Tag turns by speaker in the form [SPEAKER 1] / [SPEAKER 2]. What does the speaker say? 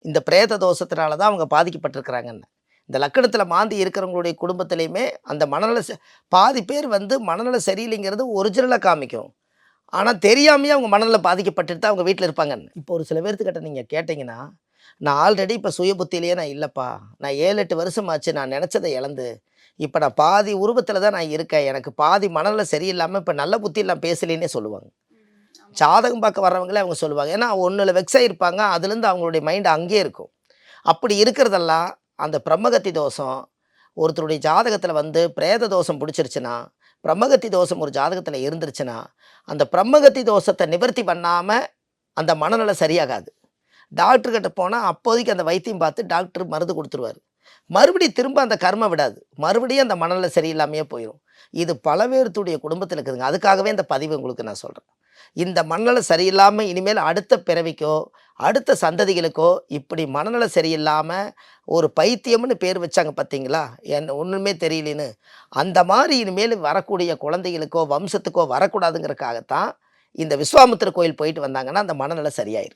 [SPEAKER 1] இந்த பிரேத தோஷத்தினால தான் அவங்க பாதிக்கப்பட்டிருக்கிறாங்கன்னு. இந்த லக்கணத்தில மாந்தி இருக்கிறவங்களுடைய குடும்பத்திலயுமே அந்த மனநல பாதி பேர் வந்து மனநல சரியில்லைங்கிறது ஒரிஜினலா காமிக்கும். ஆனா தெரியாமயே அவங்க மனநலம் பாதிக்கப்பட்டுட்டு தான் அவங்க வீட்ல இருப்பாங்கன்னு. இப்போ ஒரு சில பேர்த்துக்கிட்ட நீங்க கேட்டீங்கன்னா, நான் ஆல்ரெடி இப்ப சுய புத்தியிலேயே நான் இல்லப்பா. நான் 7, 8 வருஷமாச்சு நான் நெனச்சத இழந்து. இப்ப நான் பாதி உருவத்தில தான் நான் இருக்கேன். எனக்கு பாதி மனநலம் சரியில்லாம இப்ப நல்ல புத்தியில நான் பேசலேன்னே சொல்லுவாங்க.
[SPEAKER 2] ஆமா.
[SPEAKER 1] ஜாதகம் பார்க்க வர்றவங்களே அவங்க சொல்லுவாங்க. ஏன்னா ஒண்ணுல வெக்ஸ் ஆயிருப்பாங்க. அதுலேருந்து அவங்களுடைய மைண்ட் அங்கேயே இருக்கும். அப்படி இருக்கிறதெல்லாம் அந்த பிரம்மகத்தி தோஷம் ஒருத்தருடைய ஜாதகத்தில வந்து பிரேத தோஷம் புடிச்சிருச்சுன்னா, பிரம்மகத்தி தோஷம் ஒரு ஜாதகத்தில இருந்துருச்சுன்னா, அந்த பிரம்மகத்தி தோஷத்த நிவர்த்தி பண்ணாம அந்த மனநலம் சரியாகாது. டாக்டர் கிட்ட போனா அப்போதைக்கு அந்த வைத்தியம் பார்த்து டாக்டர் மருந்து குடுத்துருவாரு. மறுபடியும் திரும்ப அந்த கர்ம விடாது. மறுபடியும் அந்த மனநலம் சரியில்லாமயே போயிரும். இது பல பேர்த்துடைய குடும்பத்தில இருக்குதுங்க. அதுக்காகவே இந்த பதிவு உங்களுக்கு நான் சொல்றேன். இந்த மனநலம் சரியில்லாம இனிமேல் அடுத்த பிறவிக்கோ, அடுத்த சந்ததிகளுக்கோ இப்படி மனநலம் சரியில்லாம ஒரு பைத்தியம்னு பேர் வச்சாங்க பார்த்தீங்களா? ஒண்ணுமே தெரியலேன்னு. அந்த மாரி இனிமேல் வரக்கூடிய குழந்தைகளுக்கோ, வம்சத்துக்கோ வரக்கூடாதுங்கிறதுக்காகத்தான் இந்த விஸ்வாமித்திர கோயில் போயிட்டு வந்தாங்கன்னா, அந்த மனநலம் சரியாயிரும்.